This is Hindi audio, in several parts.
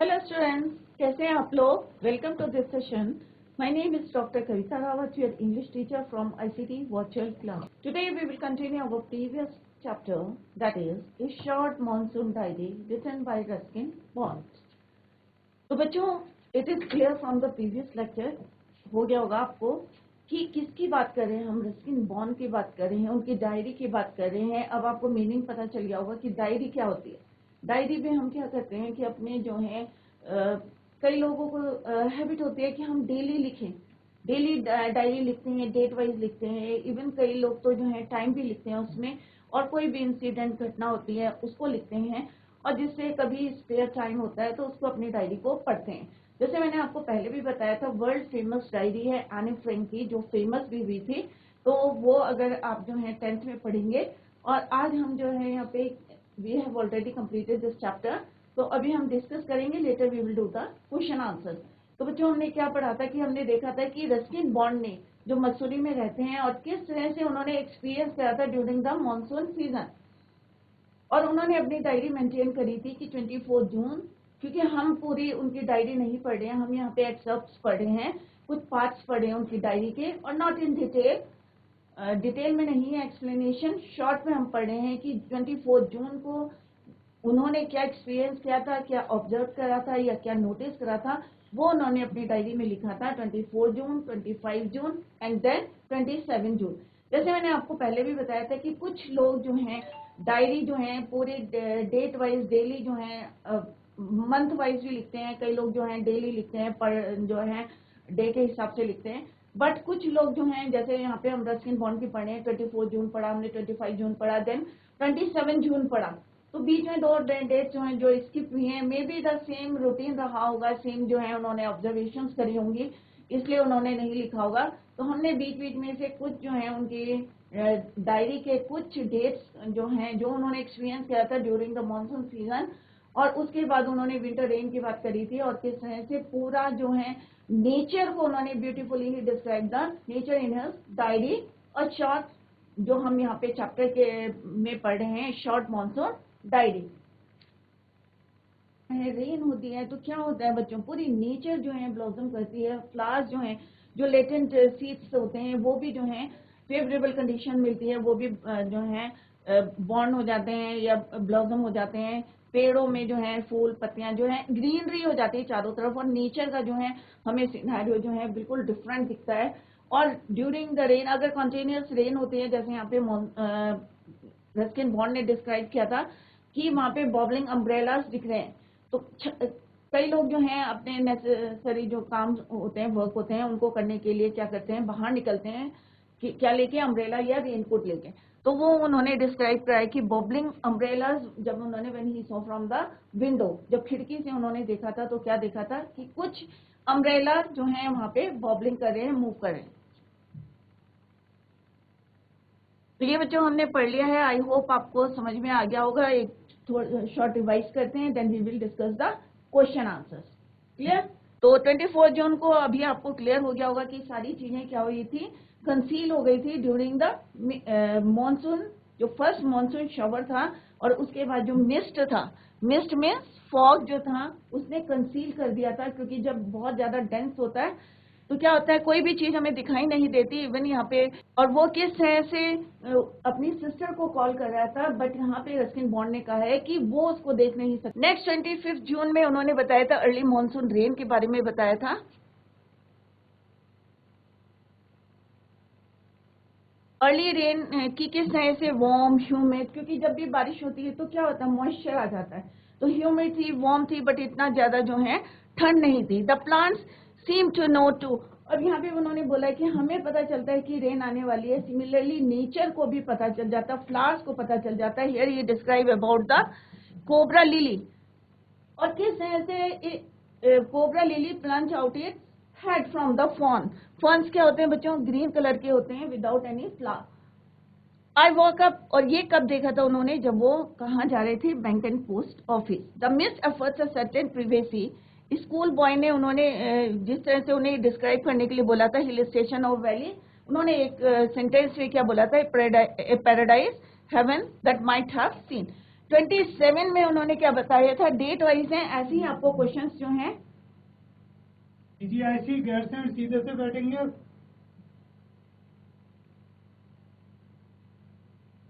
हेलो स्टूडेंट्स, कैसे हैं आप लोग? Welcome to this session. My name is Dr. Kavita Rawat, your English teacher from ICT Virtual Class. Today we will continue our previous chapter, that is A Short Monsoon Diary written by Ruskin Bond. तो बच्चों, it is clear from the previous lecture, हो गया होगा आपको कि किसकी बात कर रहे हैं हम. रस्किन बॉन्ड की बात कर रहे हैं, उनकी डायरी की बात कर रहे हैं. अब आपको मीनिंग पता चल गया होगा कि डायरी क्या होती है. डायरी में हम क्या करते हैं कि अपने जो है कई लोगों को हैबिट होती है कि हम डेली लिखें, डेली डायरी लिखते हैं, डेट वाइज लिखते हैं. इवन कई लोग तो जो है टाइम भी लिखते हैं उसमें, और कोई भी इंसिडेंट घटना होती है उसको लिखते हैं, और जिससे कभी स्पेयर टाइम होता है तो उसको अपनी डायरी को पढ़ते हैं. जैसे मैंने आपको पहले भी बताया था, वर्ल्ड फेमस डायरी है एनी फ्रैंक की, जो फेमस भी हुई थी. तो वो अगर आप जो है 10th में पढ़ेंगे, और आज हम जो है यहाँ पे we have already completed this chapter, तो अभी हम डिस्कस करेंगे. Later we will do the question answer. तो बच्चों, हमने क्या पढ़ा था कि हमने देखा था कि रस्किन बॉन्ड ने जो मसूरी में रहते हैं और किस तरह से उन्होंने एक्सपीरियंस करा था ड्यूरिंग द मानसून सीजन, और उन्होंने अपनी डायरी मेंटेन करी थी कि 24 जून, क्योंकि हम पूरी उनकी डायरी नहीं पढ़ रहे हैं, हम यहाँ पे एक्सर्प्ट्स पढ़ रहे हैं, कुछ पार्ट्स पढ़े हैं उनकी डायरी के, और नॉट इन डिटेल, डिटेल में नहीं है एक्सप्लेनेशन, शॉर्ट में हम पढ़ रहे हैं कि 24 जून को उन्होंने क्या एक्सपीरियंस किया था, क्या ऑब्जर्व करा था या क्या नोटिस करा था, वो उन्होंने अपनी डायरी में लिखा था. 24 जून, 25 जून एंड देन 27 जून. जैसे मैंने आपको पहले भी बताया था कि कुछ लोग जो हैं डायरी जो है पूरे डेट वाइज डेली जो है मंथ वाइज भी लिखते हैं, कई लोग जो हैं डेली लिखते हैं, पर जो है डे के हिसाब से लिखते हैं. बट कुछ लोग जो हैं, जैसे यहाँ पे हम रस्किन बॉन्ड की पढ़े, 24 जून पढ़ा हमने, 25 जून पढ़ा, देन 27 जून पढ़ा. तो बीच में दो डेट जो हैं जो स्किप हुई हैं, may be the same routine रहा होगा, सेम जो है उन्होंने ऑब्जर्वेशन करी होंगी, इसलिए उन्होंने नहीं लिखा होगा. तो हमने बीच बीच में से कुछ जो है उनकी डायरी के कुछ डेट्स जो हैं जो उन्होंने एक्सपीरियंस किया था ड्यूरिंग द मानसून सीजन, और उसके बाद उन्होंने विंटर रेन की बात करी थी, और किस तरह से पूरा जो है नेचर को उन्होंने beautifully he describe the nature in his diary. और शॉर्ट जो हम यहाँ पे चैप्टर के में पढ़ रहे हैं, शॉर्ट मानसून डायरी. रेन होती है तो क्या होता है बच्चों, पूरी नेचर जो है ब्लॉसम करती है, फ्लावर्स जो हैं, जो लेटेंट सीड्स होते हैं वो भी जो है फेवरेबल कंडीशन मिलती है, वो भी जो है बॉर्न हो जाते हैं या ब्लॉसम हो जाते हैं. पेड़ों में जो है फूल पत्तियां जो है ग्रीनरी हो जाती है चारों तरफ, और नेचर का जो है हमें सिनेरियो जो है बिल्कुल डिफरेंट दिखता है. और ड्यूरिंग द रेन, अगर कंटिन्यूस रेन होती है, जैसे यहाँ पे रस्किन बॉन्ड ने डिस्क्राइब किया था कि वहाँ पे बॉबलिंग अम्ब्रेलास दिख रहे हैं, तो कई लोग जो हैं अपने नेसेसरी जो काम होते हैं, वर्क होते हैं, उनको करने के लिए क्या करते हैं, बाहर निकलते हैं कि क्या लेके, अम्ब्रेला या रेनकोट लेके. तो वो उन्होंने डिस्क्राइब कराया कि बॉबलिंग अम्ब्रेलास, जब उन्होंने when he saw from the window, जब खिड़की से उन्होंने देखा था तो क्या देखा था कि कुछ अम्ब्रेला जो है वहां पे बॉबलिंग कर रहे हैं, मूव कर रहे हैं. तो ये बच्चों हमने पढ़ लिया है, आई होप आपको समझ में आ गया होगा. एक शॉर्ट रिवाइज करते हैं, then we will discuss the question answers. Clear? तो 24 जून को अभी आपको क्लियर हो गया होगा कि सारी चीजें क्या हुई थी, कंसील हो गई थी ड्यूरिंग द मॉनसून, जो फर्स्ट मॉनसून शॉवर था, और उसके बाद जो मिस्ट था, मिस्ट में फॉग जो था उसने कंसील कर दिया था, क्योंकि जब बहुत ज्यादा डेंस होता है तो क्या होता है, कोई भी चीज हमें दिखाई नहीं देती. इवन यहाँ पे, और वो किस तरह से अपनी सिस्टर को कॉल कर रहा था, बट यहाँ पे रस्किन बॉन्ड ने कहा है कि वो उसको देख नहीं सकता. नेक्स्ट 25 जून में उन्होंने बताया था अर्ली मॉनसून रेन के बारे में बताया था. अर्ली रेन की किस तरह से वार्म ह्यूमिड, क्योंकि जब भी बारिश होती है तो क्या होता है, मॉइस्चर आ जाता है, तो ह्यूमिड थी, वार्म थी, बट इतना ज्यादा जो है ठंड नहीं थी. The plants seem to know too, और यहाँ पे उन्होंने बोला है कि हमें पता चलता है कि रेन आने वाली है, सिमिलरली नेचर को भी पता चल जाता है, फ्लावर्स को पता चल जाता है. हियर ये describe about the cobra lily, और किस तरह से cobra lily plunge out it head from the fern. Ferns क्या होते हैं बच्चों, ग्रीन कलर के होते हैं without any flower. I walk up, और ये कब देखा था उन्होंने, जब वो कहाँ जा रहे थे, bank and post office. The missed efforts a certain privacy, school boy ने उन्होंने जिस तरह से उन्हें डिस्क्राइब करने के लिए बोला था हिल स्टेशन और वैली, उन्होंने एक सेंटेंस में क्या बोला था, paradise heaven that might have seen. 27 में उन्होंने क्या बताया था, डेट वाइज है, ऐसे ही आपको क्वेश्चंस जो हैं जी ऐसी गैरसैंड सीधे से बैठेंगे।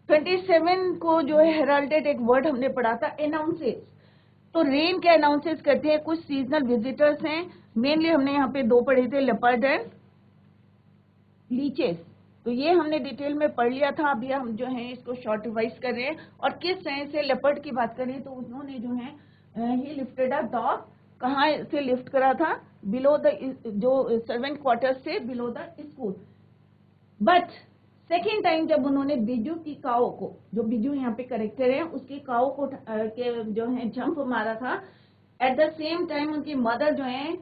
27 को जो है हेराल्डेड एक वर्ड हमने पढ़ा था, अनाउंसेस। तो रेन के अनाउंसेस करते हैं कुछ सीजनल विजिटर्स हैं, मेनली हमने यहाँ पे दो पढ़े थे, लेपर्ड एंड लीचेस। तो ये हमने डिटेल में पढ़ लिया था, अभी हम जो है इसको शॉर्ट रिवाइज कर रहे हैं। और किस तरह से लेपर्ड की बात करें तो उन्होंने जो है ही लिफ्टेड अ डॉग, कहाँ से लिफ्ट करा था, बिलो द, जो सर्वेंट क्वार्टर से below the school. But second time जब उन्होंने बिजू की काओ को, जो बिजू यहाँ पे करेक्टर है, उसकी काओ को के जो है जंप मारा था, एट द सेम टाइम उनकी मदर जो है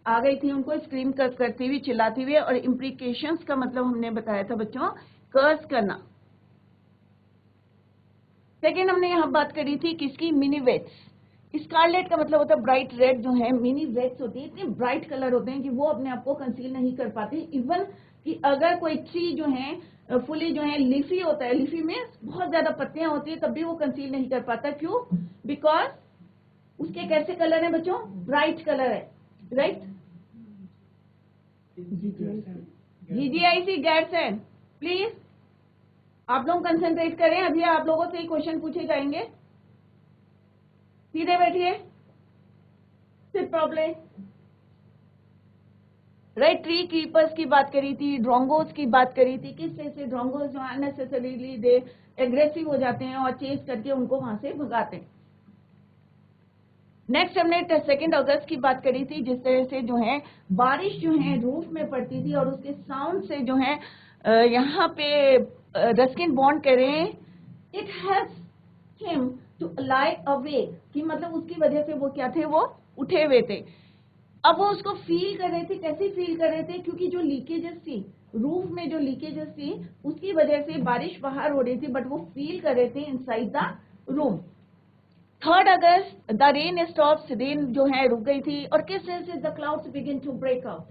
आ गई थी उनको स्क्रीम करती हुई, चिल्लाती हुई। और इम्प्लीकेशंस का मतलब हमने बताया था बच्चों, कर्स करना। सेकेंड हमने यहाँ बात करी थी किसकी, मिनी वेट्स। स्कारलेट का मतलब होता है ब्राइट रेड, जो है मिनी वेट्स होती है, इतने ब्राइट कलर होते हैं कि वो अपने आप को कंसील नहीं कर पाते। इवन कि अगर कोई ट्री जो है फुली जो है लीफी होता है, लीफी में बहुत ज्यादा पत्तियां होती है, तब भी वो कंसील नहीं कर पाता। क्यों? बिकॉज उसके कैसे कलर है बच्चों, ब्राइट कलर है, राइट। जीजीआईसी गैरसैंड, प्लीज आप लोग कंसेंट्रेट करें, अभी आप लोगों से ही क्वेश्चन पूछे जाएंगे। सीधे बैठिए, सिर्फ प्रॉब्लम। राइट, ट्री कीपर्स की बात करी थी, ड्रोंगोस की बात करी थी, किस तरह से ड्रोंगोस जो अननेसेसरीली दे एग्रेसिव हो जाते हैं और चेस करके उनको वहां से भगाते हैं। नेक्स्ट हमने 2 अगस्त की बात करी थी, जिस तरह से जो है बारिश जो है रूफ में पड़ती थी और उसके साउंड से जो है यहाँ पे रस्किन बॉन्ड कह रहे हैं, it has him to lie awake, कि मतलब उसकी वजह से वो क्या थे, वो उठे हुए थे। अब वो उसको फील कर रहे थे, कैसे फील कर रहे थे, क्योंकि जो लीकेजेस थी रूफ में, जो लीकेजेस थी उसकी वजह से बारिश बाहर हो रही थी, बट वो फील कर रहे थे इनसाइड द रूम। 3 अगस्त द रेन स्टॉप्स, रेन जो है रुक गई थी। और किस तरह से the clouds begin to break out,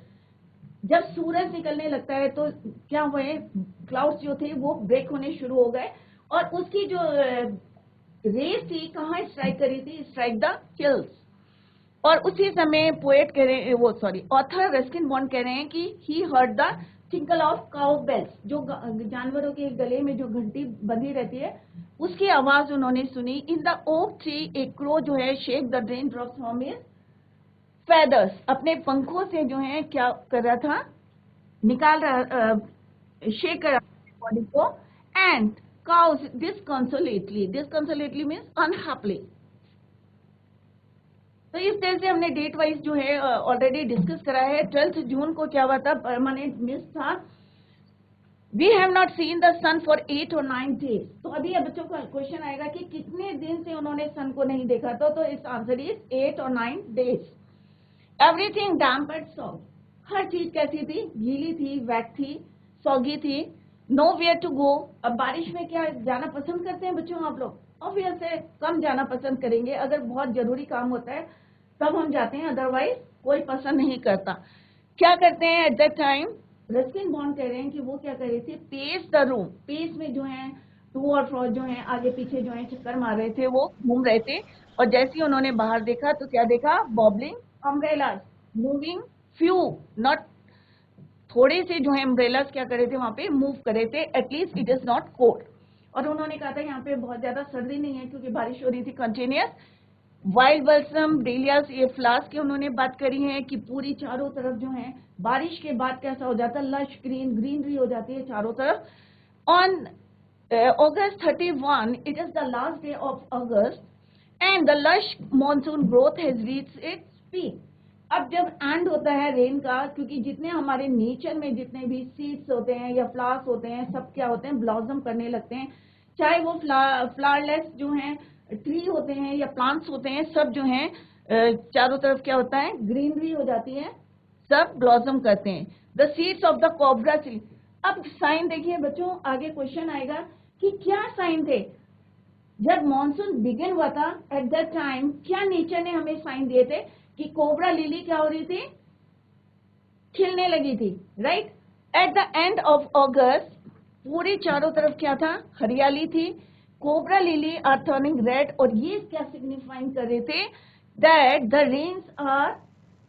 जब सूरज निकलने लगता है तो क्या हुए, क्लाउड्स जो थे वो ब्रेक होने शुरू हो गए और उसकी जो रेस थी कहाँ स्ट्राइक करी थी, स्ट्राइक द हिल्स। और उसी समय पोएट कह रहे हैं, वो सॉरी ऑथर रस्किन बॉन्ड कह रहे हैं कि he heard the tinkle of cow bells, जो जानवरों के गले में जो घंटी बंधी रहती है उसकी आवाज उन्होंने सुनी। इन द ओक ट्री एक क्रो जो है shake the rain drops from his feathers, अपने पंखों से जो है क्या कर रहा था, निकाल रहा, शेक कर रहा बॉडी को। And cows disconsolately, disconsolately means unhappily. तो इस तरह से हमने डेट वाइज जो है ऑलरेडी डिस्कस करा है। 12 जून को क्या हुआ था, परमानेंट मिस था। We have not seen the sun for 8 और 9 डेज। तो अभी बच्चों का क्वेश्चन आएगा कि कितने दिन से उन्होंने सन को नहीं देखा था, तो इस आंसर इज 8 और 9 days. Everything damp and soggy, हर चीज कैसी थी, गीली थी, वेट थी, सॉगी थी। नो वेयर टू गो, अब बारिश में क्या जाना पसंद करते हैं बच्चों आप लोग? ऑब्वियस है कम जाना पसंद करेंगे, अगर बहुत जरूरी काम होता है तब हम जाते हैं, अदरवाइज कोई पसंद नहीं करता। क्या करते हैं at that time, Ruskin bond कह रहे हैं कि वो क्या कर रहे थे, पेस द रूम, पेस में जो है टू और फ्रो जो है आगे पीछे जो है चक्कर मार रहे थे, वो घूम रहे थे। और जैसे ही उन्होंने बाहर देखा तो क्या देखा, boggling umbrellas, moving few, not थोड़े से जो है अम्ब्रेलास क्या करे थे वहां पे, मूव करे थे, at least it is not cold. और उन्होंने कहा था यहाँ पे बहुत ज्यादा सर्दी नहीं है क्योंकि बारिश हो रही थी कंटिन्यूस। वाइल्ड बल्सम डेलियास, ये फ्लावर्स की उन्होंने बात करी है कि पूरी चारों तरफ जो है बारिश के बाद कैसा हो जाता है, लश ग्रीन ग्रीनरी हो जाती है चारों तरफ। On August 31, it is the last day of August and the lush monsoon growth has reached its peak. अब जब एंड होता है रेन का, क्योंकि जितने हमारे नेचर में जितने भी सीड्स होते हैं या फ्लावर्स होते हैं, सब क्या होते हैं, ब्लॉसम करने लगते हैं। चाहे वो फ्लावरलेस जो हैं ट्री होते हैं या प्लांट्स होते हैं, सब जो हैं चारों तरफ क्या होता है, ग्रीनरी हो जाती है, सब ब्लॉसम करते हैं। The seeds of the cobra tree. अब साइन देखिए बच्चों, आगे क्वेश्चन आएगा कि क्या साइन थे जब मॉनसून बिगिन हुआ था, एट दैट टाइम क्या नेचर ने हमें साइन दिए थे कि कोबरा लिली क्या हो रही थी, खिलने लगी थी, right. At the end of August पूरी चारों तरफ क्या था, हरियाली थी, cobra lily are turning red, और ये क्या सिग्निफाइंग कर रहे थे, that the rains are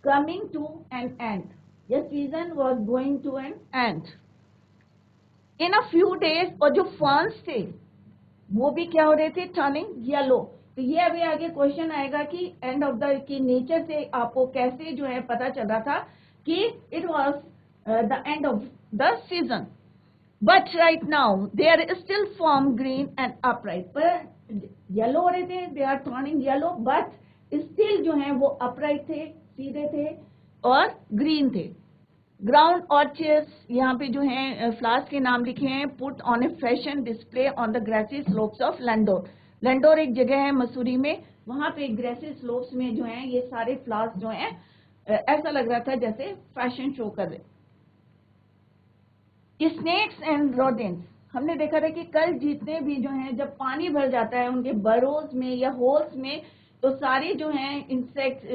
coming to an end, the season was going to an end in a few days. और जो फर्न्स थे वो भी क्या हो रहे थे, टर्निंग येलो। तो ये अभी आगे क्वेश्चन आएगा कि and of the key nature से आपको कैसे जो है पता चल रहा था कि it was the end of the season. But right now they are still form green and upright, पर येलो हो रहे थे, they are turning yellow, but still जो है वो अपराइट थे, सीधे थे और ग्रीन थे। ग्राउंड ऑर्चिड्स, यहाँ पे जो है फ्लावर्स के नाम लिखे हैं, put on a fashion display on the grassy slopes of Landour. Landour एक जगह है मसूरी में, वहां पे ग्रासी स्लोप्स में जो है ये सारे फ्लावर्स जो हैं ऐसा लग रहा था जैसे फैशन शो कर रहे। स्नेक्स एंड रोडेंट्स, हमने देखा था कि कल जितने भी जो हैं जब पानी भर जाता है उनके बरोज में या होल्स में, तो सारे जो हैं इंसेक्ट्स,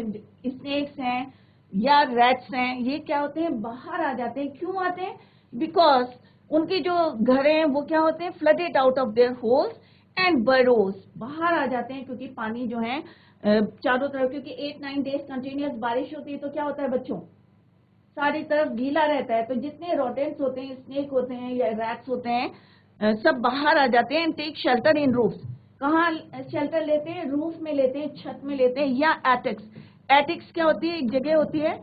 स्नेक्स हैं या रैट्स हैं, ये क्या होते हैं, बाहर आ जाते हैं। क्यों आते हैं? बिकॉज उनके जो घर हैं वो क्या होते हैं, flooded out of their holes and burrows, बाहर आ जाते हैं क्योंकि पानी जो है चारों तरफ, क्योंकि 8-9 डेज कंटिन्यूअस बारिश होती है तो क्या होता है बच्चों, सारी तरफ गीला रहता है। तो जितने रोडेंट्स होते हैं, स्नेक होते हैं या रैट्स होते हैं, सब बाहर आ जाते हैं। टेक शेल्टर इन रूफ्स, कहाँ शेल्टर लेते हैं, रूफ में लेते हैं, छत में लेते हैं, या एटिक्स। एटिक्स क्या होती है, एक जगह होती है,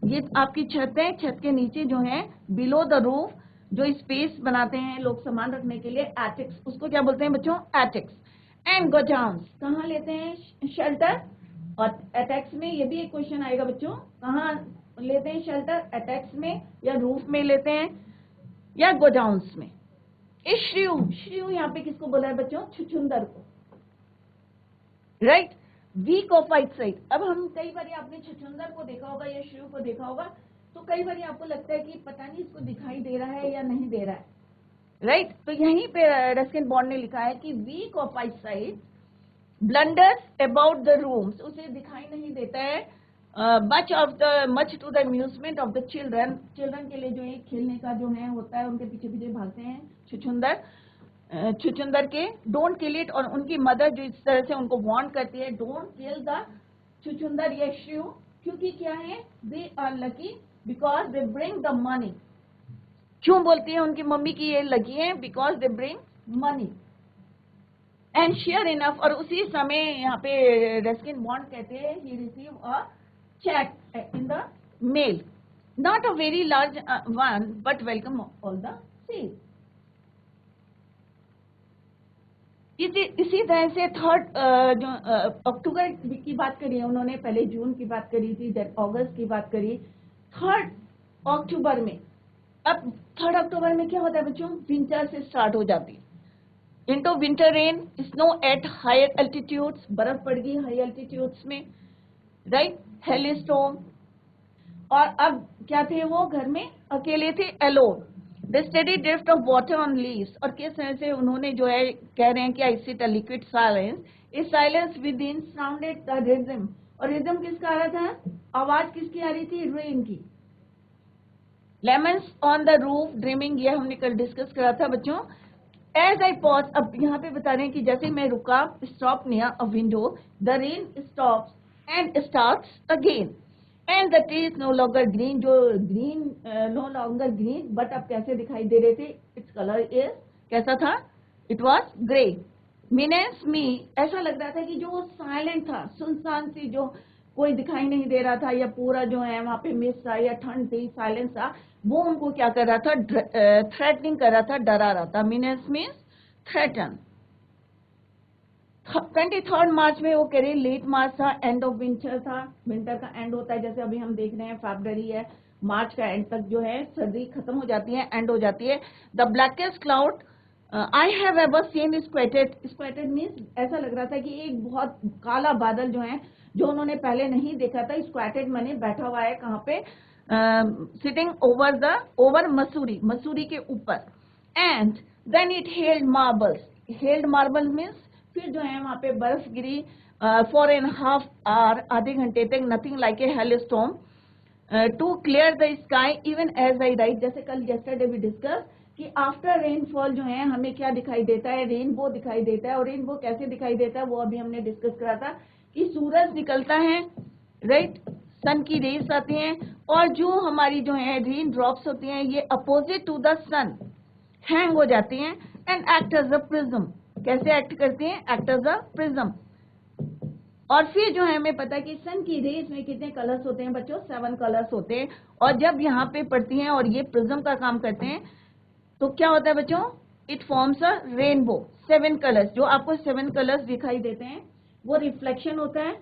ये आपकी छत है, छत के नीचे जो है बिलो द रूफ जो स्पेस बनाते हैं लोग सामान रखने के लिए, एटिक्स, उसको क्या बोलते हैं बच्चों, एटिक्स। एंड गोडाउन्स, कहाँ लेते हैं शेल्टर, और एटेक्स में, ये भी एक क्वेश्चन आएगा बच्चों, कहाँ लेते हैं शेल्टर, एटेक्स में या रूफ में लेते हैं या गोडाउन्स में। श्रीव, श्रीव यहाँ पे किसको बोला है बच्चों, छुछुंदर को, right. Weak of eyesight, अब हम कई बार आपने छुछुंदर को देखा होगा या श्रीव को देखा होगा, तो कई बार आपको लगता है कि पता नहीं इसको दिखाई दे रहा है या नहीं दे रहा है, राइट। तो यहीं पे रस्किन बॉन्ड ने लिखा है कि weak of eyesight, blunders about the rooms, उसे दिखाई नहीं देता है, much to the amusement of the children, children के लिए जो है खेलने का जो है होता है, उनके पीछे पीछे भागते हैं छुछुंदर, छुछुंदर के। डोंट किल इट, और उनकी मदर जो इस तरह से उनको वार्न करती है, डोंट किल द छुछुंदर या श्रीव, क्योंकि क्या है, they are lucky because they bring the money. क्यों बोलती है उनकी मम्मी की ये लकी है, because they bring money and share enough. और उसी समय यहाँ पे रस्किन बॉन्ड कहते हैं, he receive a check in the mail, not a very large one, but welcome all the same. इसी तरह से थर्ड जो अक्टूबर की बात करी है उन्होंने, पहले जून की बात करी थी, देन अगस्त की बात करी, 3 अक्टूबर में। अब 3 अक्टूबर में क्या होता है बच्चों, विंटर से स्टार्ट हो जाती है। Into winter rain, snow at higher altitudes, बर्फ पड़ गई हाई एल्टीट्यूड्स में, राइट, हेलीस्टॉर्म। और अब क्या थे वो, घर में अकेले थे, alone. The steady drift of water on leaves, और किस तरह से उन्होंने जो है कह रहे हैं कि I sit a liquid silence, इस silence within sounded the rhythm, और रिदम किसका आ रहा था, आवाज किसकी आ रही थी, रेन की। Lemons on the roof dreaming, ये हमने कल डिस्कस करा था बच्चों। एज आई पॉज, अब यहाँ पे बता रहे हैं कि जैसे मैं रुका, stop near a window, the rain stops and starts again, and the tree is no longer green, जो green no longer green, but अब कैसे दिखाई दे रहे थे, its color is कैसा था, it was grey. Means me, ऐसा लग रहा था कि जो साइलेंट था, सुनसान सी, जो कोई दिखाई नहीं दे रहा था, या पूरा जो है वहां पे मिस्ट था या ठंड थी, साइलेंस था, वो उनको क्या कर रहा था, थ्रेटनिंग कर रहा था, डरा रहा था। Means threaten. 23 मार्च में वो कह रहे लेट मार्च था, एंड ऑफ विंटर था, विंटर का एंड होता है, जैसे अभी हम देख रहे हैं फरवरी है, मार्च का एंड तक जो है सर्दी खत्म हो जाती है, एंड हो जाती है। The blackest cloud I have ever seen squatted, squatted means ऐसा लग रहा था कि एक बहुत काला बादल जो है, जो उन्होंने पहले नहीं देखा था, स्क्वेटेड माने बैठा हुआ है कहाँ पे, सिटिंग ओवर मसूरी, मसूरी के ऊपर। And then it held marbles, held marble means फिर जो है वहां पे बर्फ गिरी 4.5 आवर, आधे घंटे तक, nothing like a hailstorm to clear the sky even as I write, जैसे कल yesterday we discussed कि आफ्टर रेनफॉल जो है हमें क्या दिखाई देता है, रेनबो दिखाई देता है। और रेनबो कैसे दिखाई देता है वो अभी हमने डिस्कस करा था कि सूरज निकलता है, राइट, सन की रेस आती हैं और जो हमारी जो है रेन ड्रॉप्स होती हैं ये opposite to the sun hang हो जाती हैं and act as a prism. कैसे एक्ट करती हैं? Act as a prism. और फिर जो है हमें पता है कि सन की रेस में कितने कलर्स होते हैं बच्चों? 7 कलर्स होते हैं। और जब यहाँ पे पड़ती हैं और ये प्रिज्म का काम करते हैं तो क्या होता है बच्चों? It forms a rainbow. 7 colours, जो आपको 7 कलर्स दिखाई देते हैं वो रिफ्लेक्शन होता है,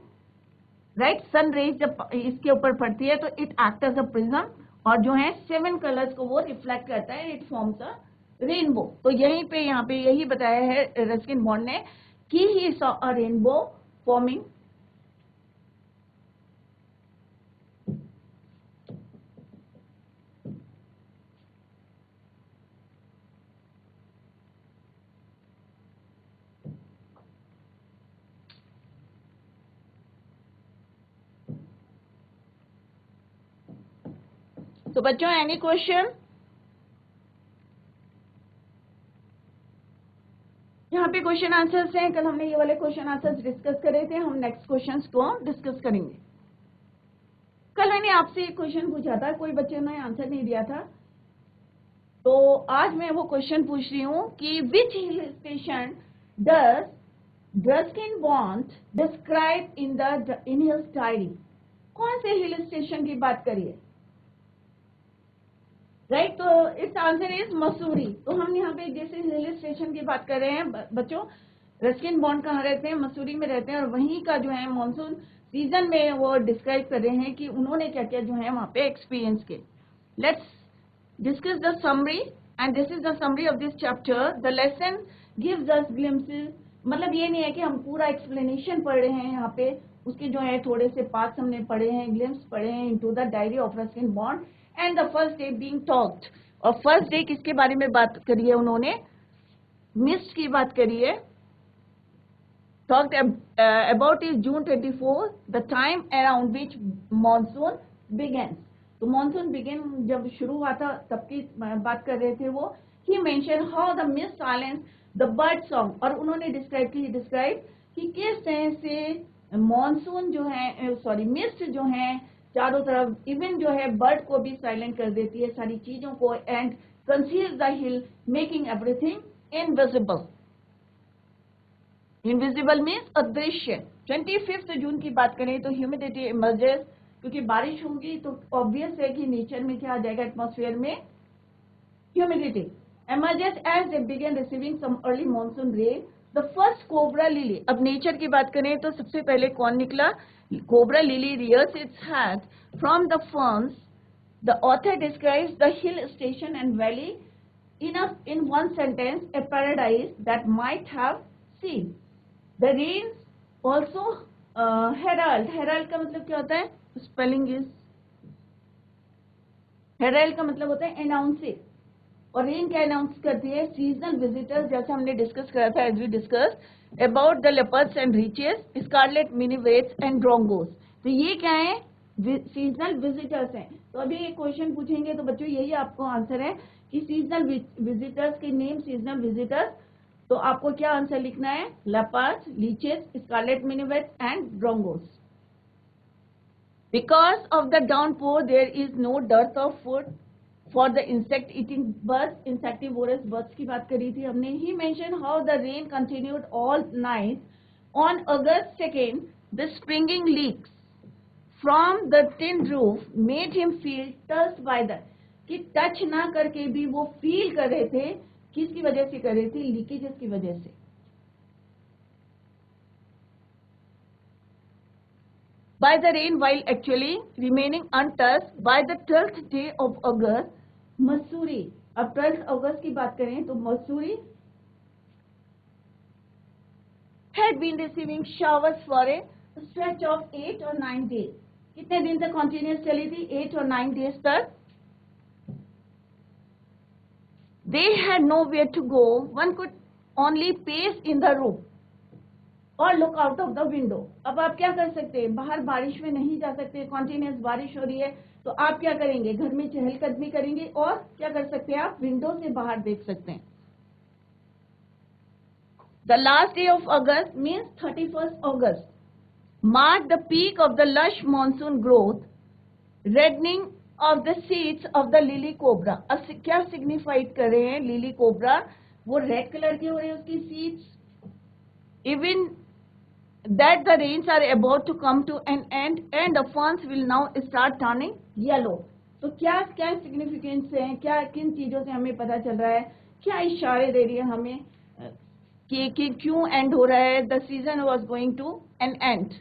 राइट। सन रेज जब इसके ऊपर पड़ती है तो it act as a prism और जो है 7 कलर्स को वो रिफ्लेक्ट करता है, इट फॉर्म्स अ रेनबो। तो यहीं पे यहाँ पे यही बताया है रस्किन बॉन्ड ने कि he saw a rainbow forming. तो बच्चों एनी क्वेश्चन? यहाँ पे क्वेश्चन आंसर्स हैं। कल हमने ये वाले क्वेश्चन आंसर्स डिस्कस करे थे, हम नेक्स्ट क्वेश्चंस को डिस्कस करेंगे। कल मैंने आपसे एक क्वेश्चन पूछा था, कोई बच्चे ने आंसर नहीं दिया था, तो आज मैं वो क्वेश्चन पूछ रही हूँ कि which hill station does Ruskin Bond describe in his diary? कौन से हिल स्टेशन की बात करिए, राइट? तो इट्स आंसर इज मसूरी। तो हम यहाँ पे जैसे हिल स्टेशन की बात कर रहे हैं बच्चों, रस्किन बॉन्ड कहाँ रहते हैं? मसूरी में रहते हैं। और वहीं का जो है मॉनसून सीजन में वो डिस्क्राइब कर रहे हैं कि उन्होंने क्या क्या जो है वहाँ पे एक्सपीरियंस किए। Let's discuss the summary and this is the summary of this chapter. The lesson gives us glimpses, मतलब ये नहीं है कि हम पूरा explanation पढ़ रहे हैं यहाँ पे, उसके जो है थोड़े से पार्ट्स हमने पढ़े हैं, glimpse पढ़े हैं into the diary of Ruskin Bond and the first day being talked. और फर्स्ट डे किसके बारे में बात करी है उन्होंने? मिस्ट की बात करी है। talked about is June 24, the time around which monsoon begins. तो मॉनसून बिगिन जब शुरू हुआ था तब की बात कर रहे थे वो। He mention how the mist silence the bird song, और उन्होंने डिस्क्राइब कि किस तरह से मॉनसून जो है, सॉरी, मिस्ट जो है चारों तरफ इवन जो है बर्ड को भी साइलेंट कर देती है, सारी चीजों को, and conceals the hill making everything invisible. Invisible means अदृश्य। 25 जून की बात करें तो ह्यूमिडिटी इमर्जेस, क्योंकि बारिश होगी तो ऑब्वियस है कि नेचर में क्या आ जाएगा, एटमॉस्फेयर में humidity emerges as they began receiving some early monsoon rain. The first cobra lily, अब नेचर की बात करें तो सबसे पहले कौन निकला? Cobra lily rears its head from the ferns. The author describes the hill station and valley in one sentence, a paradise that might have seen. The rains also herald. Herald का मतलब क्या होता है? स्पेलिंग इज, हेरल्ड का मतलब होता है अनाउंसिंग। और रेन क्या अनाउंस करती है? सीजनल विजिटर्स, जैसे हमने डिस्कस करा था, as we discuss about the leopards and leeches, scarlet minivets and drongos. तो ये क्या है? सीजनल विजिटर्स हैं। तो अभी एक क्वेश्चन पूछेंगे तो बच्चों यही आपको आंसर है कि सीजनल विजिटर्स के नेम, सीजनल विजिटर्स। तो आपको क्या आंसर लिखना है? Leopards, leeches, scarlet minivets and drongos. Because of the downpour, there is no dearth of food for the insect-eating birds, insectivorous birds की बात करी थी हमने। He mentioned how the rain continued all night. On August 2nd, the springing leaks from the tin roof made him feel touched by the, कि टच ना करके भी वो फील कर रहे थे। किसकी वजह से कर रहे थे? लीकेजेस की वजह से। By the rain while actually remaining untouched by the 12th day of August, Mussoorie, अब 12th अगस्त की बात करें तो Mussoorie had been receiving showers for a stretch of 8 or 9 days. कितने दिन तक कंटिन्यूस चली थी? 8 और 9 days तक। They had nowhere to go. One could only pace in the room. और look out of the window. अब आप क्या कर सकते हैं, बाहर बारिश में नहीं जा सकते, कॉन्टिन्यूस बारिश हो रही है, तो आप क्या करेंगे, घर में चहलकदमी करेंगे और क्या कर सकते हैं, आप विंडो से बाहर देख सकते हैं। The last day of August means 31st August mark the peak of the lush monsoon growth, reddening of the seeds of the lily cobra। अब क्या सिग्निफाइड कर रहे हैं, लिली कोबरा वो रेड कलर के हो रहे हैं उसकी seeds, even that the rains are about to come to an end and the ferns will now start turning yellow। तो क्या क्या सिग्निफिकेंस है, क्या किन चीजों से हमें पता चल रहा है, क्या इशारे दे रही है हमें कि क्यों एंड हो रहा है, the season was going to an end.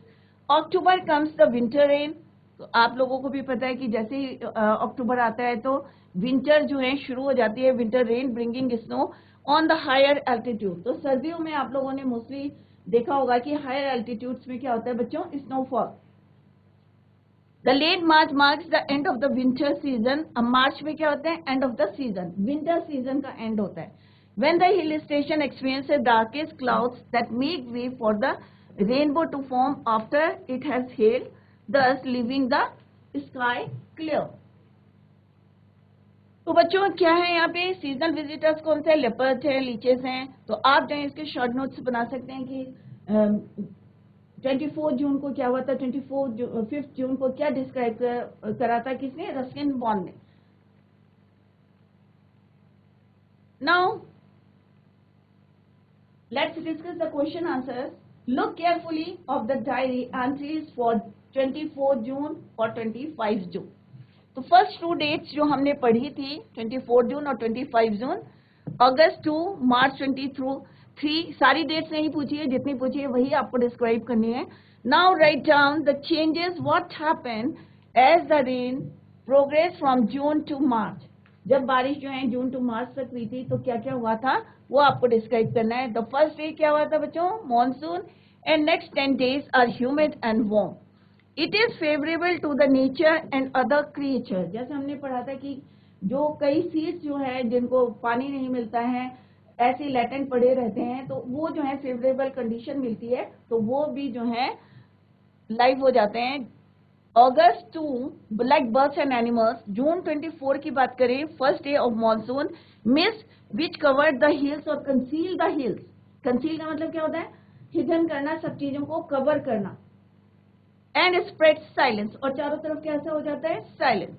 October comes the winter rain. तो आप लोगों को भी पता है कि जैसे ही अक्टूबर आता है तो विंटर जो है शुरू हो जाती है, winter rain bringing snow on the higher altitude. तो सर्दियों में आप लोगों ने मोस्टली देखा होगा कि हायर एल्टीट्यूड्स में क्या होता है बच्चों, snowfall. The late March marks the end of the winter season. अब मार्च में क्या होता है, end of the season, winter season का एंड होता है। when the hill station experiences darkest clouds that make way for the rainbow to form after it has hailed, thus leaving the sky clear। तो बच्चों क्या है यहाँ पे, सीजनल विजिटर्स कौन से, लेपर्ड है, लीचेस हैं। तो आप जो है इसके शॉर्ट नोट्स बना सकते हैं कि 24 जून को क्या हुआ था, 5 जून को क्या डिस्क्राइब करा था किसने, रस्किन बॉन्ड ने। Now let's discuss the question answers। look carefully of the diary entries for 24 June और 25 जून। तो फर्स्ट 2 डेट्स जो हमने पढ़ी थी 24 जून और 25 जून, अगस्त 2 मार्च 23, सारी डेट्स नहीं पूछी है, जितनी पूछी है वही आपको डिस्क्राइब करनी है। Now write down the changes what happened as the rain progress from June to March. जब बारिश जो है जून टू मार्च तक हुई थी तो क्या क्या हुआ था वो आपको डिस्क्राइब करना है। द फर्स्ट डे क्या हुआ था बच्चों, monsoon, and next 10 days are humid and warm. It is favourable to the nature and other creature. जैसे हमने पढ़ा था कि जो कई सीड्स जो है जिनको पानी नहीं मिलता है, ऐसे लेटेंट पड़े रहते हैं, तो वो जो है फेवरेबल कंडीशन मिलती है तो वो भी जो है लाइव हो जाते हैं। अगस्त 2 लाइक बर्ड्स एंड एनिमल्स। जून 24 की बात करें, first day of monsoon, mist which covered the hills और कंसील द हिल्स। कंसील का मतलब क्या होता है, हिडन करना, सब चीजों को कवर करना। एंड स्प्रेड साइलेंस, और चारों तरफ कैसा हो जाता है, silence.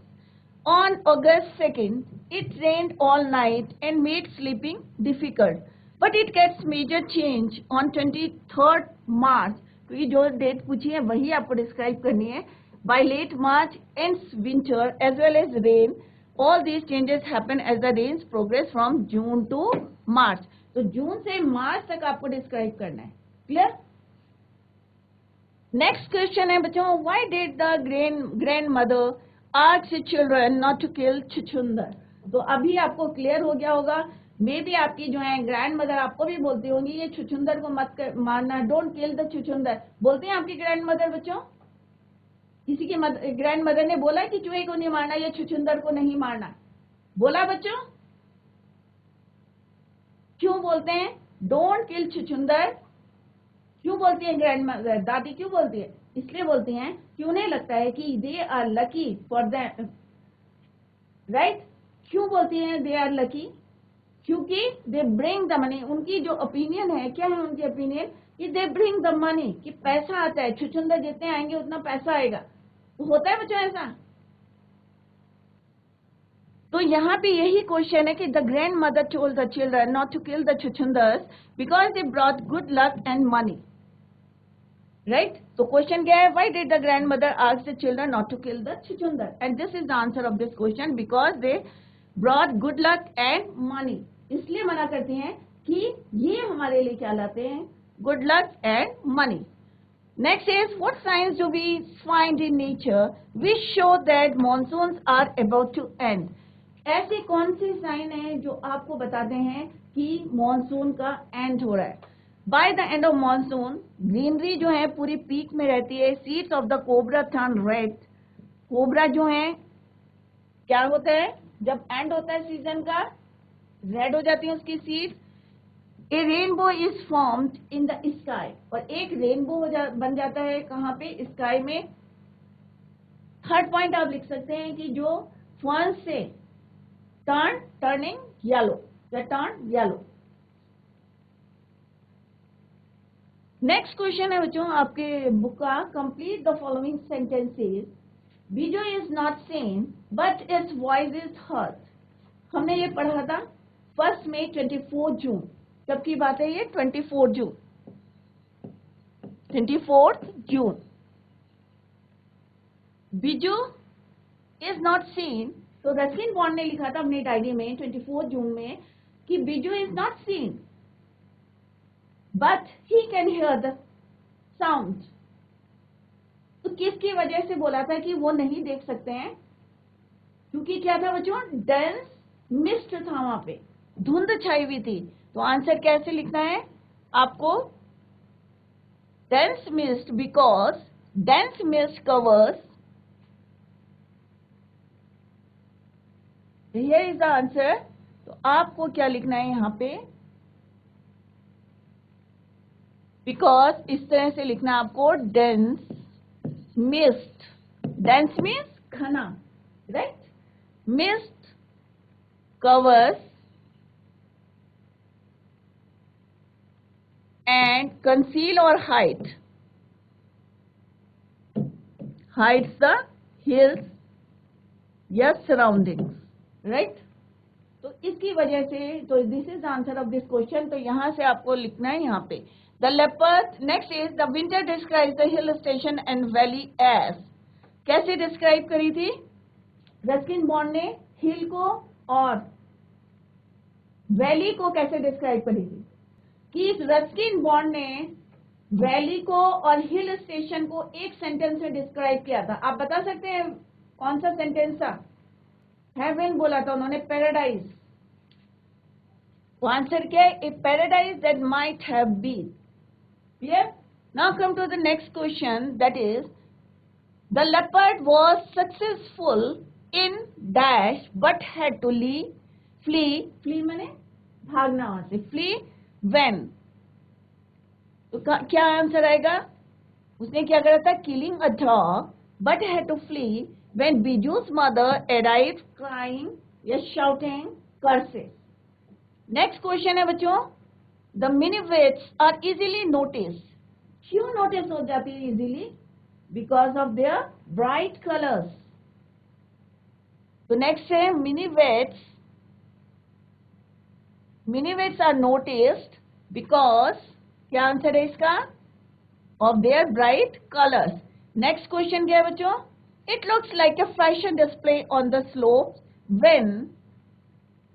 On August 2 it rained all night and made sleeping difficult, but it gets major change on 23rd March। तो ये जो डेट पूछी है वही आपको डिस्क्राइब करनी है। By late March ends winter as well as rain। All these changes happen as the rains progress from June to March। तो जून से मार्च तक आपको डिस्क्राइब करना है, क्लियर। नेक्स्ट क्वेश्चन है बच्चों, why did the grandmother ask children not to kill छुछुंदर। तो अभी आपको क्लियर हो गया होगा, मे भी आपकी जो है ग्रैंड मदर आपको भी बोलती होंगी ये छुछुंदर को मत मारना, डोंट किल द छुछुंदर। बोलते हैं आपकी ग्रैंड मदर बच्चों, किसी की ग्रैंड मदर ने बोला कि चूहे को नहीं मारना या छुछुंदर को नहीं मारना, बोला बच्चों? क्यों बोलते हैं डोंट किल छुछुंदर? क्यों बोलती है ग्रैंड मदर, दादी क्यों बोलती है? इसलिए बोलती हैं कि उन्हें लगता है कि they are lucky for that, right. क्यों बोलती हैं दे आर लकी? क्योंकि दे ब्रिंग द मनी। उनकी जो ओपिनियन है, क्या है उनकी ओपिनियन, कि दे ब्रिंग द मनी, कि पैसा आता है, छुछुंदर जितने आएंगे उतना पैसा आएगा। तो होता है बच्चों ऐसा? तो यहाँ पे यही क्वेश्चन है कि the grandmother told the children not to kill the छुछुंदर्स because they brought good luck and money, right. तो क्वेश्चन क्या है, why did the grandmother ask the children not to kill the छुछुंदर, and this is the answer of this question, because they brought good luck and money. इसलिए मना करती हैं कि ये हमारे लिए क्या लाते हैं, good luck and money. Next is what science do we find in nature which show that monsoons are about to end. ऐसे कौन से साइन है जो आपको बताते हैं कि मॉनसून का एंड हो रहा है। By the end of monsoon greenery जो है पूरी पीक में रहती है, seeds of the cobra turn red. Cobra जो है क्या होता है, जब एंड होता है सीजन का, रेड हो जाती है उसकी seeds. A rainbow is formed in the sky, और एक रेनबो बन जाता है कहाँ पे, स्काई में। थर्ड पॉइंट आप लिख सकते हैं कि जो फर्न से टर्निंग येलो, या टर्न येलो। नेक्स्ट क्वेश्चन है बच्चों आपके बुक का, कंप्लीट द फॉलोइंग सेंटेंसेस। बीजो is not seen but it's voice is heard. हमने ये पढ़ा था 1 मई 24 जून, कब की बात है ये, 24 जून, 24 जून। बीजू इज नॉट सीन, तो रस्किन बॉन्ड ने लिखा था अपनी डायरी में 24 जून में कि Biju is not seen but he can hear the sound. तो किसकी वजह से बोला था कि वो नहीं देख सकते हैं, क्योंकि क्या था बच्चों, डेंस मिस्ट था, वहां पे धुंध छाई हुई थी। तो आंसर कैसे लिखना है आपको, dense mist, because dense mist covers, here is the answer। तो आपको क्या लिखना है यहाँ पे, because इस तरह से लिखना आपको, dense mist, dense means घना, right, mist covers and conceal or hides the hills या सराउंडिंग्स, राइट। तो इसकी वजह से, तो this is the answer of this question. तो यहां से आपको लिखना है यहाँ पे the leopard. Next is the winter describes the hill station and valley as. कैसे डिस्क्राइब करी थी रस्किन बॉन्ड ने हिल को और वैली को, कैसे डिस्क्राइब करी थी कि रस्किन बॉन्ड ने वैली को और हिल स्टेशन को एक सेंटेंस में डिस्क्राइब किया था। आप बता सकते हैं कौन सा सेंटेंस था? हेवन बोला था उन्होंने, पैराडाइज। तो आंसर क्या है, a paradise that might have been. Clear? Now come to the next question, that is the leopard was successful in dash but had to flee माने भागना वहां से, फ्ली व्हेन। तो क्या आंसर आएगा, उसने क्या करा था, killing a dog but had to flee when Biju's mother arrived crying या शाउटिंग कर्सेस। नेक्स्ट क्वेश्चन है बच्चों, the minivets are easily notice. क्यों नोटिस हो जाती है easily? Because of their bright colours. तो नेक्स्ट है मिनिवेट्स आर नोटिस्ड बिकॉज, क्या आंसर है इसका, of their bright colours. Next question क्या है बच्चों, it looks like a fashion display on the slope when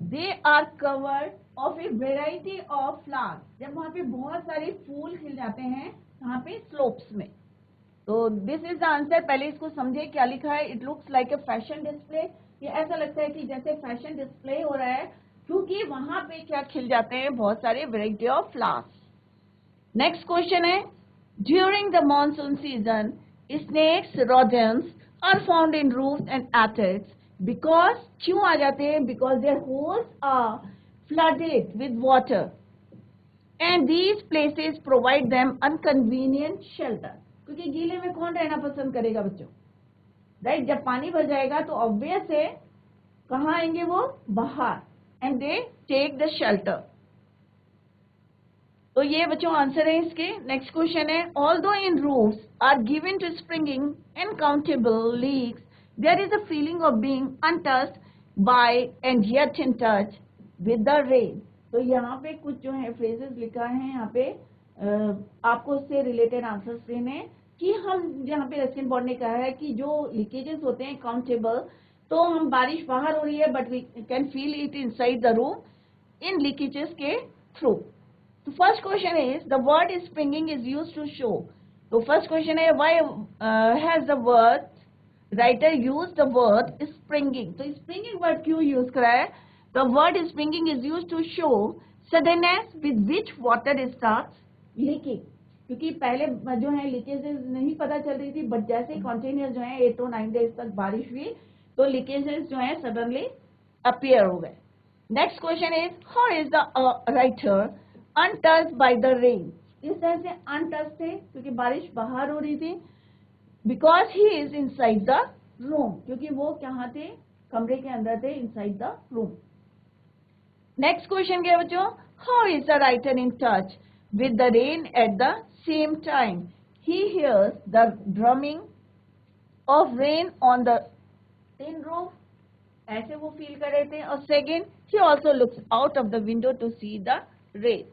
they are covered of a variety of flowers. जब वहां पे बहुत सारे फूल खिल जाते हैं वहां पे स्लोप्स में। तो दिस इज द आंसर। पहले इसको समझे क्या लिखा है, it looks like a fashion display. ये ऐसा लगता है कि जैसे फैशन डिस्प्ले हो रहा है, क्योंकि वहां पे क्या खिल जाते हैं, बहुत सारे variety of flowers. Next question है, during the monsoon season snakes rodents are found in roofs and attics because, क्यों आ जाते हैं, because their holes are flooded with water and these places provide them inconvenient shelter। क्योंकि गीले में कौन रहना पसंद करेगा बच्चों, राइट। जब पानी भर जाएगा तो ऑब्वियस है कहाँ आएंगे वो, बाहर, and they take the shelter. तो ये बच्चों आंसर है इसके। नेक्स्ट क्वेश्चन है, although in roofs are given to springing uncountable leaks there is a feeling of being untouched by and yet in touch with the rain. तो यहाँ पे कुछ जो है फ्रेजेस लिखा है यहाँ पे, आपको उससे रिलेटेड आंसर्स देने, कि हम यहाँ पे रस्किन बॉन्ड ने कहा है कि जो लीकेजेस होते हैं काउंटेबल, तो हम बारिश बाहर हो रही है but we can feel it inside the room in leakages के थ्रू। तो first question is, the word springing is used to show. तो फर्स्ट क्वेश्चन है, why has the word writer use the word springing. तो स्प्रिंगिंग वर्ड क्यों यूज करा है? The word springing is used to show suddenness with which water starts leaking। क्योंकि पहले जो है लीकेजेस नहीं पता चल रही थी, बट जैसे ही कॉन्टिन्यूस जो है 8 to 9 डेज तक बारिश हुई तो लीकेजेस जो है सडनली अपीयर हो गए। Next question is, how is the writer untouched by the rain. इस तरह से अनटच थे क्योंकि बारिश बाहर हो रही थी, because he is inside the room, क्योंकि वो कहाँ थे, कमरे के अंदर थे, inside the room. Next question क्या है बच्चों, how is the writer in touch with the rain at the same time, he hears the drumming of rain on the tin roof, ऐसे वो फील कर रहे थे। और second, he also looks out of the window to see the rain.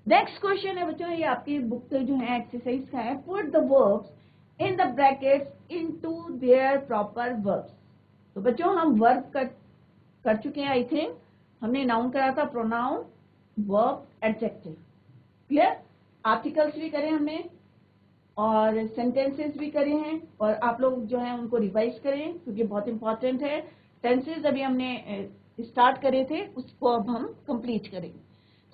Next question है बच्चों, ये आपकी बुक जो है एक्सरसाइज का है, put the verbs in the brackets into their proper verbs. तो बच्चों हम वर्ब कर चुके हैं, आई थिंक हमने नाउन करा था, pronoun, verb, adjective, clear. Articles भी करे हमने और सेंटेंसेस भी करे हैं, और आप लोग जो है उनको रिवाइज करें क्योंकि बहुत इंपॉर्टेंट है। टेंसेस अभी हमने स्टार्ट करे थे, उसको अब हम कंप्लीट करेंगे।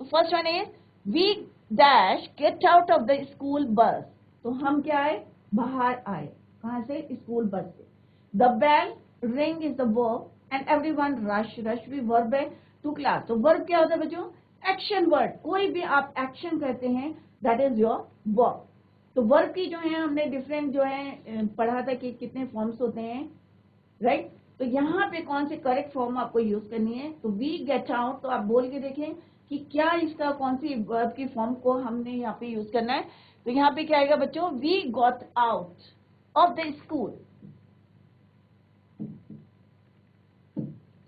तो first one is we dash get out of the school bus. तो हम क्या आए, बाहर आए, कहाँ से, स्कूल बस से। The bell ring is the verb and everyone rush, rush भी वर्ब है, टू क्लास। तो वर्ब क्या होता है बच्चों, एक्शन वर्ड, कोई भी आप एक्शन करते हैं दैट इज योर वर्ब। तो वर्ब की जो है हमने डिफरेंट जो है पढ़ा था कि कितने फॉर्म्स होते हैं, राइट। तो यहाँ पे कौन से करेक्ट फॉर्म आपको यूज करनी है, तो वी गेट आउट, तो आप बोल के देखें कि क्या इसका कौन सी वर्ब की फॉर्म को हमने यहाँ पे यूज करना है। तो यहाँ पे क्या आएगा बच्चों, we got out of the school,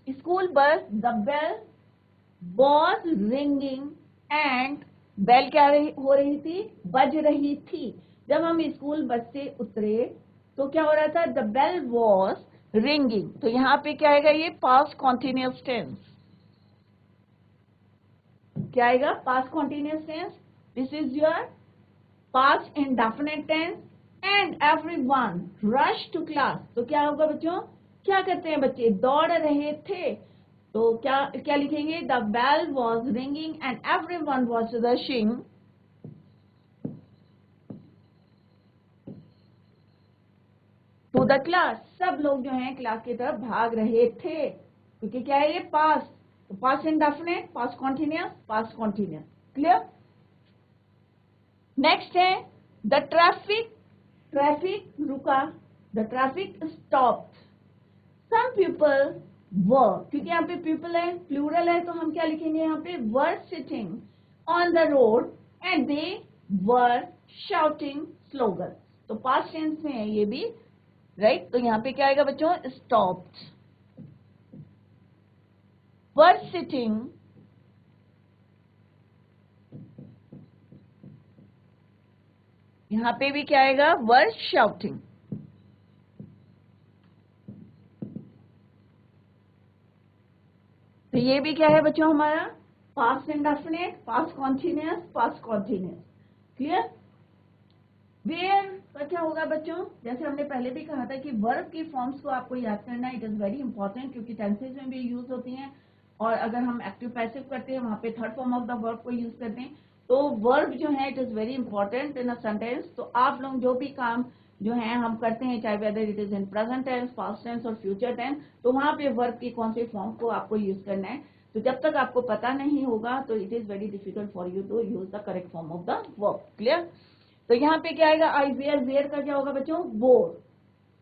school bus, the bell was ringing and, bell क्या हो रही थी, बज रही थी। जब हम स्कूल बस से उतरे तो क्या हो रहा था, द बेल वॉज रिंगिंग। तो यहाँ पे क्या आएगा, ये पास्ट कॉन्टिन्यूअस टेंस, क्या आएगा, past continuous tense. This is your past indefinite tense and everyone rush to class. तो क्या होगा बच्चों, क्या करते हैं बच्चे, दौड़ रहे थे। तो क्या क्या लिखेंगे, the bell was ringing and everyone was rushing to the class. सब लोग जो हैं क्लास की तरफ भाग रहे थे, क्योंकि क्या है ये पास्ट, तो past indefinite, past continuous, past continuous, clear. Next है द ट्रैफिक, ट्रैफिक रुका, the traffic stopped, some people were, क्योंकि यहाँ पे पीपल है, प्लूरल है, तो हम क्या लिखेंगे यहाँ पे, were sitting on the road and they were shouting slogan. तो पास्ट टेंस में है ये भी, राइट। तो यहाँ पे क्या आएगा बच्चों, स्टॉप्ड, वर सिटिंग, यहाँ पे भी क्या आएगा, वर शाउटिंग। तो ये भी क्या है बच्चों हमारा, past indefinite, past continuous, past continuous, clear. Were का क्या होगा बच्चों, जैसे हमने पहले भी कहा था कि वर्ब की फॉर्म्स को आपको याद करना, इट इज वेरी इंपॉर्टेंट, क्योंकि टेंसेज में भी यूज होती हैं, और अगर हम एक्टिव पैसिव करते हैं वहां पे third form of the verb को यूज करते हैं। तो वर्ब जो है it is very important in a sentence. तो आप लोग जो भी काम जो है हम करते हैं, चाहे whether it is in present tense, past tense और फ्यूचर टेंस, तो वहां पे वर्ब की कौन सी फॉर्म को आपको यूज करना है। तो जब तक आपको पता नहीं होगा तो it is very difficult for you to use the correct form of the verb, clear. तो यहाँ पे क्या आएगा, आई वेयर, वेयर का क्या होगा बच्चों, वोर,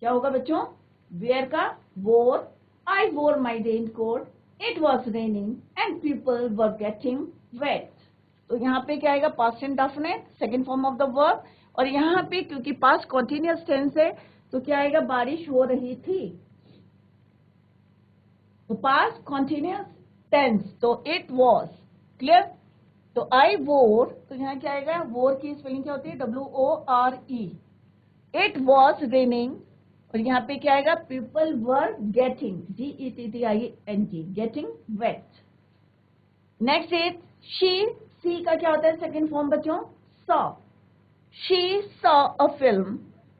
क्या होगा बच्चों, वेयर का wore. I wore my raincoat, it was raining and people were getting wet. तो यहाँ पे क्या आएगा, past indefinite, second form of the verb. और यहाँ पे क्योंकि पास्ट कॉन्टिन्यूअस टेंस है तो क्या आएगा, बारिश हो रही थी, तो पास्ट कॉन्टिन्यूअस टेंस, तो इट वॉज, क्लियर। तो आई वोर, तो यहाँ क्या आएगा, वोर की स्पेलिंग क्या होती है, WORE। इट वॉज रेनिंग, और यहाँ पे क्या आएगा, people were getting, GETTING, getting wet. Next is she, see का क्या होता है सेकंड फॉर्म बच्चों, saw. She saw a film,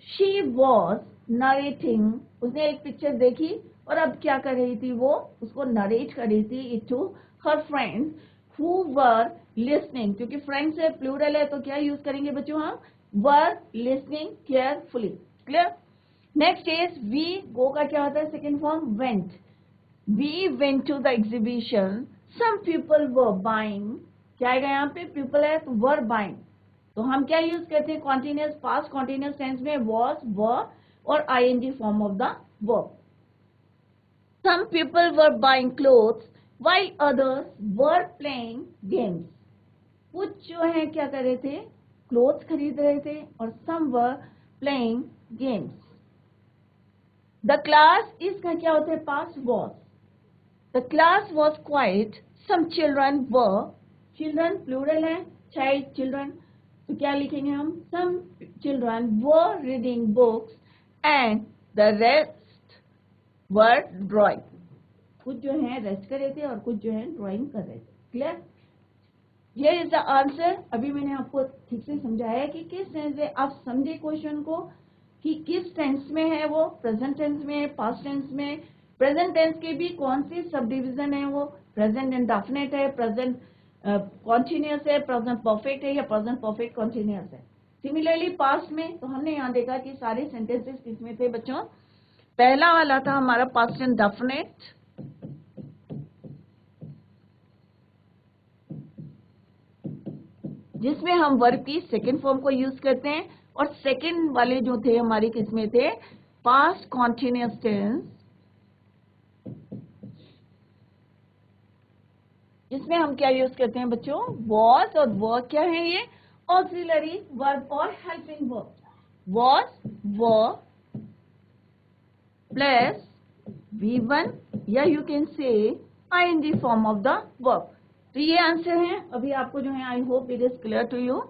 she was narrating, उसने एक पिक्चर देखी और अब क्या कर रही थी, वो उसको नरेट कर रही थी it to her friends who were listening, क्योंकि फ्रेंड्स है, प्लूरल है, तो क्या यूज करेंगे बच्चों हम, were listening carefully, clear. Next is we, go का क्या होता है second form, went. We went to the exhibition. Some people were buying. क्या आएगा यहाँ पे? People है तो were buying. तो हम क्या यूज करते हैं कॉन्टिन्यूस पास्ट कॉन्टिन्यूस टेंस में? was, were और ing form of the verb. Some people were buying clothes while others were playing games. कुछ जो है क्या कर रहे थे? क्लोथ्स खरीद रहे थे और some were playing games. The class इसका क्या होता है? Past was. The class was quiet. Some children were. Children plural है, child children. तो क्या लिखेंगे हम? Some children were reading books and the rest were drawing. कुछ जो है रेस्ट कर रहे थे और कुछ जो है ड्राइंग कर रहे थे. Clear? Here is the answer. अभी मैंने आपको ठीक से समझाया कि किस टेंस से आप समझे क्वेश्चन को कि किस टेंस में है वो, प्रेजेंट टेंस में है, पास्ट टेंस में. प्रेजेंट टेंस के भी कौन सी सब डिविजन है वो? प्रेजेंट इंडेफिनिट है, प्रेजेंट कॉन्टिन्यूअस है, प्रेजेंट परफेक्ट है या प्रेजेंट परफेक्ट कॉन्टिन्यूअस है. सिमिलरली पास्ट में तो हमने यहाँ देखा कि सारे सेंटेंसेस किसमें थे बच्चों? पहला वाला था हमारा पास्ट इंडेफिनिट, जिसमें हम वर्ब की सेकेंड फॉर्म को यूज करते हैं. और सेकेंड वाले जो थे हमारे किसमें थे? पास्ट कॉन्टिन्यूअस टेंस, जिसमें हम क्या यूज करते हैं बच्चों? was और were. क्या है ये? ऑक्सिलरी वर्ब और helping verb. was, were plus V1 या you can say ing form of the verb. तो ये आंसर है. अभी आपको जो है I hope it is clear to you.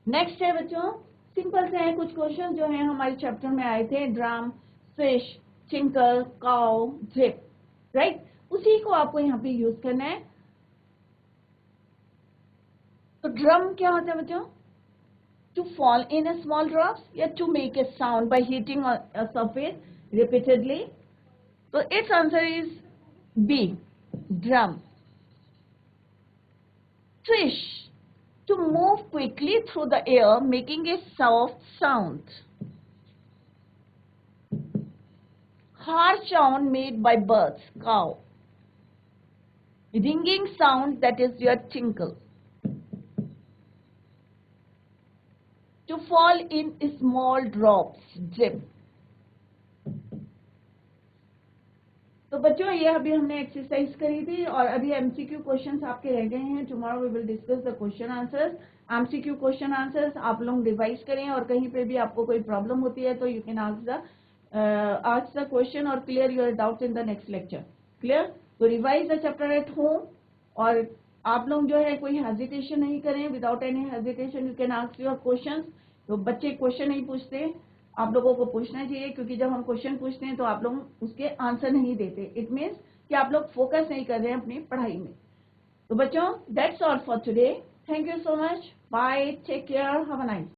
Next है बच्चों, सिंपल से हैं कुछ क्वेश्चन जो हैं हमारे चैप्टर में आए थे. Drum, fish, tinkle, cow, drip. Right? उसी को आपको यहाँ पे यूज करना है. तो ड्रम क्या होता है बच्चों? To fall in a small drops या to make a sound by hitting a surface repeatedly. So its answer is B, drum. Fish, to move quickly through the air, making a soft sound. Harsh sound made by birds, cow. Ringing sound, that is your tinkle. To fall in small drops, drip. तो बच्चों ये अभी हमने एक्सरसाइज करी थी और अभी एमसीक्यू क्वेश्चंस आपके रह गए हैं. Tomorrow we will discuss the question answers. MCQ question answers आप लोग रिवाइज करें और कहीं पे भी आपको कोई प्रॉब्लम होती है तो you can ask the question और clear your doubts in the next lecture. Clear? तो revise the chapter at home और आप लोग जो है कोई हेजिटेशन नहीं करें. Without any hesitation you can ask your questions. तो बच्चे क्वेश्चन नहीं पूछते, आप लोगों को पूछना चाहिए, क्योंकि जब हम क्वेश्चन पूछते हैं तो आप लोग उसके आंसर नहीं देते. इट मीन्स कि आप लोग फोकस नहीं कर रहे हैं अपनी पढ़ाई में. तो बच्चों that's all for today. Thank you so much. Bye. Take care. Have a nice